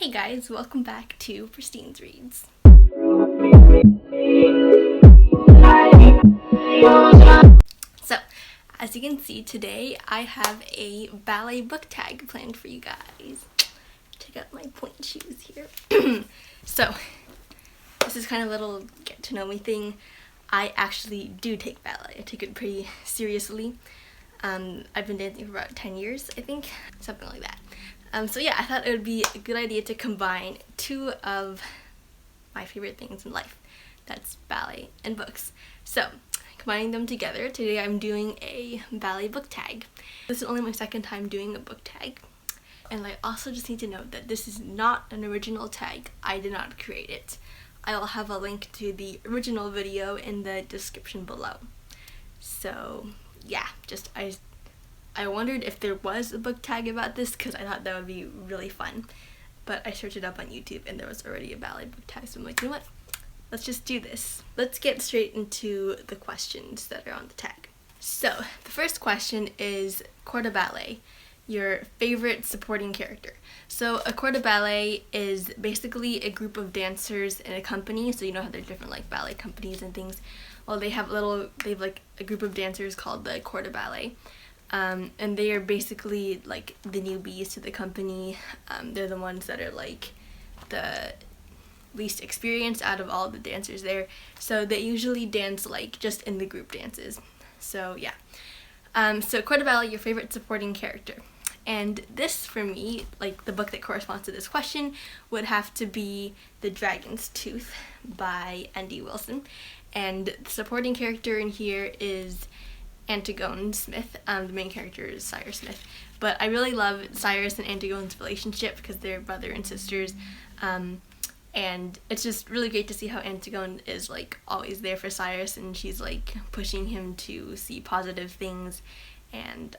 Hey guys, welcome back to PristineZReads. So, as you can see today, I have a ballet book tag planned for you guys. Check out my point shoes here. So, this is kind of a little get to know me thing. I actually do take ballet. I take it pretty seriously. I've been dancing for about 10 years, I think, something like that. So yeah, I thought it would be a good idea to combine two of my favorite things in life. That's ballet and books. So, combining them together, today I'm doing a ballet book tag. This is only my second time doing a book tag. And I also just need to note that this is not an original tag. I did not create it. I'll have a link to the original video in the description below. So, yeah, I wondered if there was a book tag about this because I thought that would be really fun. But I searched it up on YouTube and there was already a ballet book tag, so I'm like, you know what? Let's just do this. Let's get straight into the questions that are on the tag. So, the first question is corps de ballet, your favorite supporting character. So, a corps de ballet is basically a group of dancers in a company, so you know how there's different like ballet companies and things. Well, they have like a group of dancers called the corps de ballet. And they are basically like the newbies to the company. They're the ones that are like the least experienced out of all the dancers there. So they usually dance like just in the group dances. So yeah. So corps de ballet, your favorite supporting character. And this for me, like the book that corresponds to this question, would have to be The Dragon's Tooth by Andy Wilson. And the supporting character in here is Antigone Smith. The main character is Cyrus Smith, but I really love Cyrus and Antigone's relationship because they're brother and sisters, and it's just really great to see how Antigone is like always there for Cyrus and she's like pushing him to see positive things, and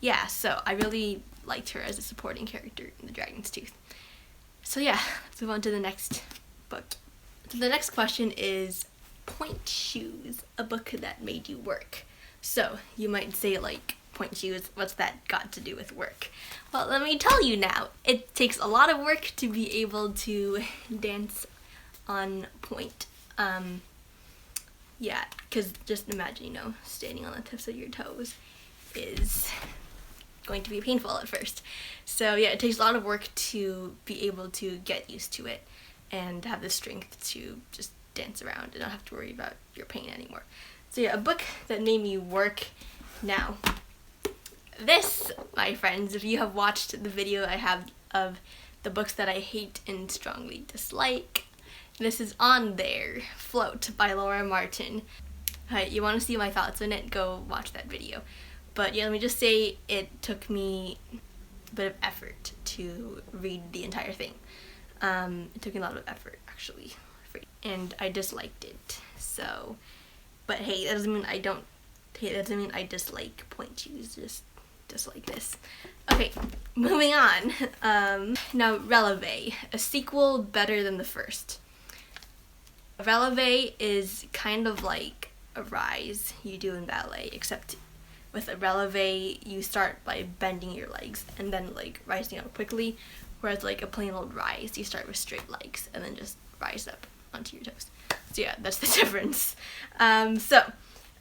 yeah, so I really liked her as a supporting character in The Dragon's Tooth. So yeah, let's move on to the next book. So the next question is Point Shoes, a book that made you work. So you might say like, point shoes, what's that got to do with work? Well, let me tell you now. It takes a lot of work to be able to dance on point. Yeah, because just imagine, you know, standing on the tips of your toes is going to be painful at first. So yeah, it takes a lot of work to be able to get used to it and have the strength to just dance around and not have to worry about your pain anymore. So yeah, a book that made me work. Now, this, my friends, if you have watched the video I have of the books that I hate and strongly dislike, this is on there. Float by Laura Martin. You want to see my thoughts on it, go watch that video. But yeah, let me just say it took me a bit of effort to read the entire thing. It took me a lot of effort, actually. And I disliked it. So, but hey, that doesn't mean I dislike point shoes, just like this. Okay, moving on. Now, Releve, a sequel better than the first. Releve is kind of like a rise you do in ballet, except with a releve you start by bending your legs and then like rising up quickly, whereas like a plain old rise you start with straight legs and then just rise up onto your toes. So yeah, that's the difference. So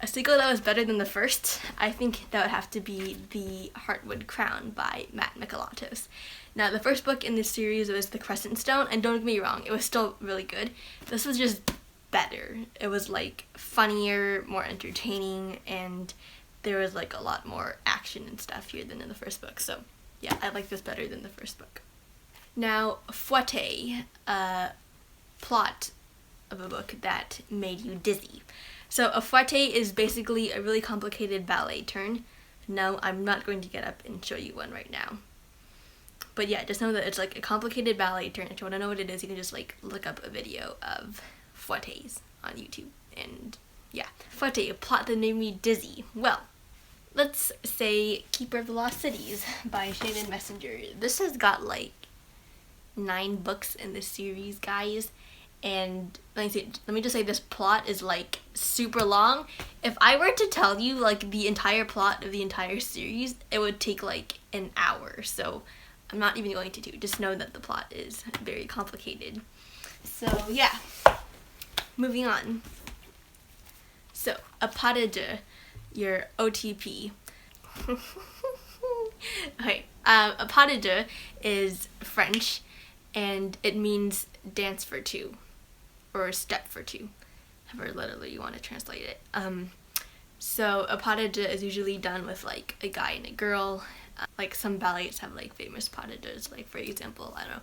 a sequel that was better than the first, I think that would have to be The Heartwood Crown by Matt Mikalatos. Now, the first book in this series was The Crescent Stone, and don't get me wrong, it was still really good. This was just better. It was like funnier, more entertaining, and there was like a lot more action and stuff here than in the first book. So yeah, I like this better than the first book. Now, Fouette, plot of a book that made you dizzy. So a fouette is basically a really complicated ballet turn. No, I'm not going to get up and show you one right now. But yeah, just know that it's like a complicated ballet turn. If you want to know what it is, you can just like look up a video of fouettes on YouTube. And yeah, fouette, a plot that made me dizzy. Well, let's say Keeper of the Lost Cities by Shannon Messenger. This has got like 9 books in this series, guys. And let me just say this plot is like super long. If I were to tell you like the entire plot of the entire series, it would take like an hour. So I'm not even going to do. Just know that the plot is very complicated. So yeah, moving on. So a pas de deux, your OTP. Okay, a pas de deux is French, and it means dance for two, or step for two, however literally you want to translate it. So a pas de deux is usually done with like a guy and a girl. Like some ballets have like famous pas de deux, like for example, I don't know,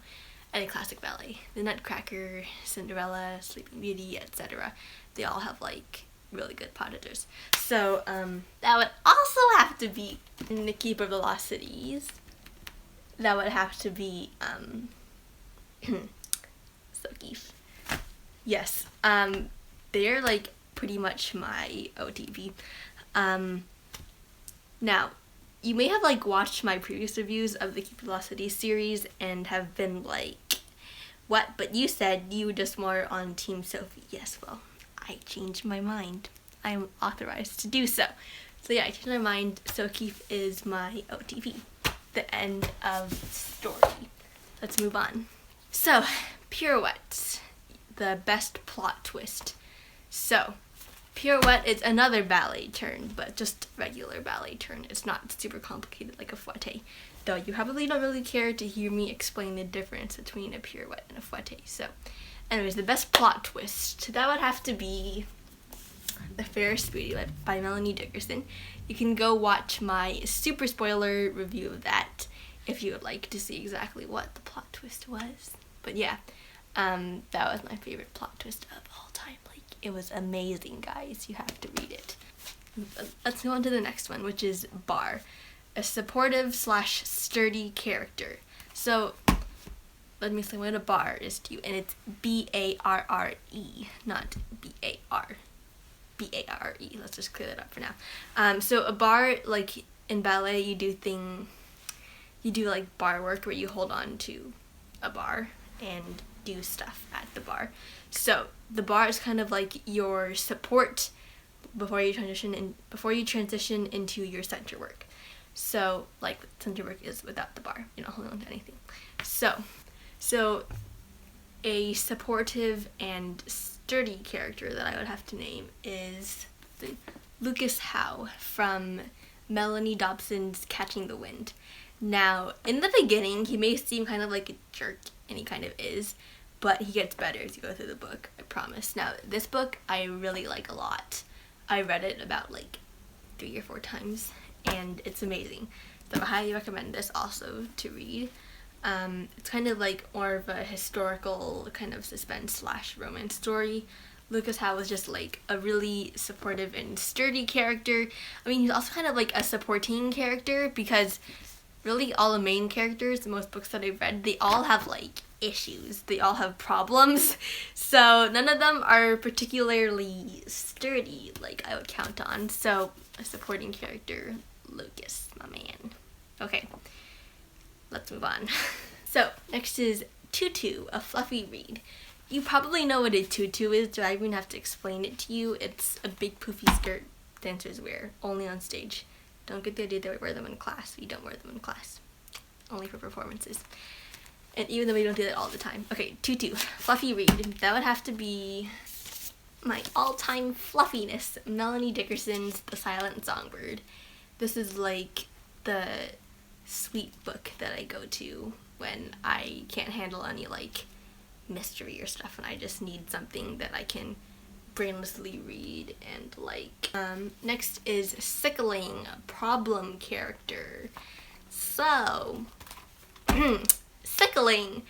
any classic ballet, The Nutcracker, Cinderella, Sleeping Beauty, etc. They all have like really good pas de deux. So that would also have to be in the Keeper of the Lost Cities. That would have to be so Keith. Yes, they're like pretty much my OTP. Now, you may have like watched my previous reviews of the Keeper of the Lost Cities series and have been like, what? But you said you were just more on Team Sophie. Yes, well, I changed my mind. I am authorized to do so. So yeah, I changed my mind. So Keith is my OTP. The end of story. Let's move on. So, pirouettes. The best plot twist. So, pirouette is another ballet turn, but just regular ballet turn. It's not super complicated like a fouette. Though you probably don't really care to hear me explain the difference between a pirouette and a fouette. So, anyways, the best plot twist. That would have to be The Fairest Beauty by Melanie Dickerson. You can go watch my super spoiler review of that if you would like to see exactly what the plot twist was. But yeah, that was my favorite plot twist of all time. Like, it was amazing, guys. You have to read it. Let's go on to the next one, which is Bar, a supportive / sturdy character. So let me explain what a bar is to you, and it's B-A-R-R-E, not B-A-R. B-A-R-E. Let's just clear that up for now. So a bar, like in ballet, you do like bar work where you hold on to a bar and do stuff at the bar. So the bar is kind of like your support before you transition into your center work. So like center work is without the bar, you're not holding on to anything. So a supportive and sturdy character that I would have to name is Lucas Howe from Melanie Dobson's Catching the Wind. Now, in the beginning, he may seem kind of like a jerk, and he kind of is, but he gets better as you go through the book, I promise. Now, this book I really like a lot. I read it about like 3 or 4 times, and it's amazing. So I highly recommend this also to read. It's kind of like more of a historical kind of suspense / romance story. Lucas Howe was just like a really supportive and sturdy character. I mean, he's also kind of like a supporting character, because really all the main characters in most books that I've read, they all have like issues. They all have problems. So none of them are particularly sturdy like I would count on. So a supporting character, Lucas, my man. Okay. Let's move on. So, next is tutu, a fluffy reed. You probably know what a tutu is, do I even have to explain it to you? It's a big poofy skirt dancers wear, only on stage. Don't get the idea that we wear them in class. We don't wear them in class. Only for performances. And even though we don't do that all the time. Okay, tutu, fluffy reed. That would have to be my all-time fluffiness, Melanie Dickerson's The Silent Songbird. This is like the sweet book that I go to when I can't handle any like mystery or stuff, and I just need something that I can brainlessly read and like. Next is Sickling, problem character. So Sickling.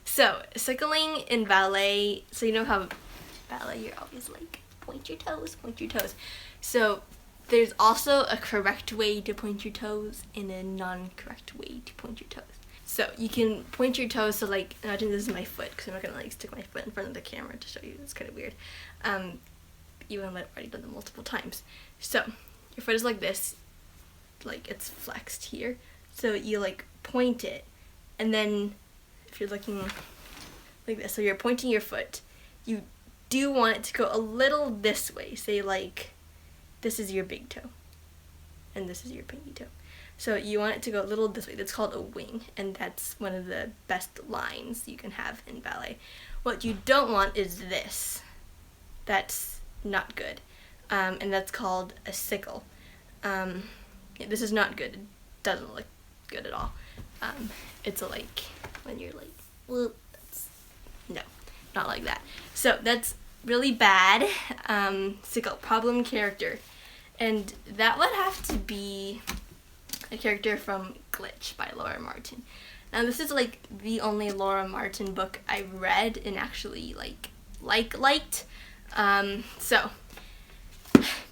So Sickling in ballet, so you know how ballet you're always like point your toes. So there's also a correct way to point your toes and a non-correct way to point your toes. So you can point your toes, so like, imagine this is my foot, because I'm not going to like stick my foot in front of the camera to show you, it's kind of weird. Even though I've already done them multiple times. So your foot is like this, like it's flexed here. So you like point it, and then if you're looking like this, so you're pointing your foot, you do want it to go a little this way, say like, this is your big toe, and this is your pinky toe. So you want it to go a little this way. That's called a wing, and that's one of the best lines you can have in ballet. What you don't want is this. That's not good. And that's called a sickle. Yeah, this is not good. It doesn't look good at all. It's like when you're like, well, no, not like that. So that's really bad. Sickle, problem character. And that would have to be a character from Glitch by Laura Martin. Now this is like the only Laura Martin book I read and actually liked. So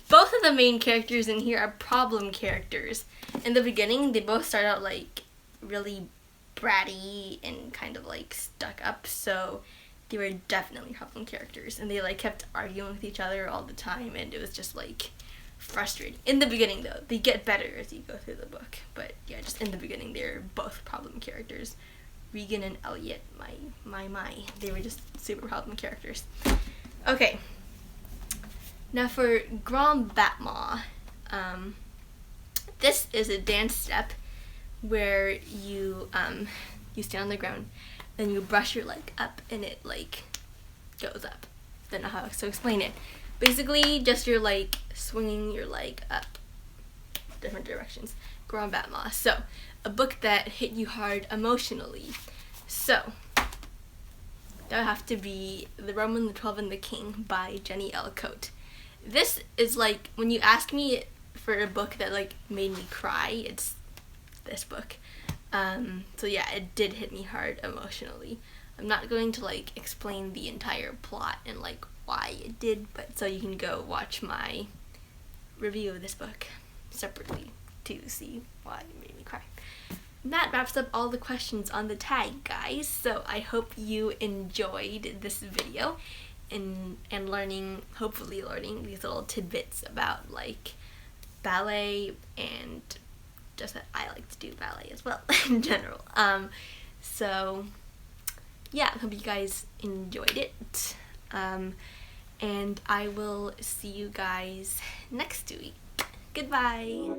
both of the main characters in here are problem characters. In the beginning, they both start out like really bratty and kind of like stuck up, so they were definitely problem characters, and they like kept arguing with each other all the time, and it was just like frustrating. In the beginning though, they get better as you go through the book, but yeah, just in the beginning they're both problem characters. Regan and Elliot, my, they were just super problem characters. Okay, now for Grand Batma, this is a dance step where you stand on the ground, then you brush your leg up, and it like goes up. Don't know how to explain it. Basically, just you're like swinging your leg up different directions. Grand Batma. So, a book that hit you hard emotionally. So, that would have to be The Roman, the 12, and the King by Jenny L. Cote. This is like, when you ask me for a book that like made me cry, it's this book. So yeah, it did hit me hard emotionally. I'm not going to like explain the entire plot and like why it did, but so you can go watch my review of this book separately to see why it made me cry. And that wraps up all the questions on the tag, guys. So I hope you enjoyed this video and hopefully learning these little tidbits about like ballet, and just that I like to do ballet as well in general. So yeah, I hope you guys enjoyed it. And I will see you guys next week. Goodbye.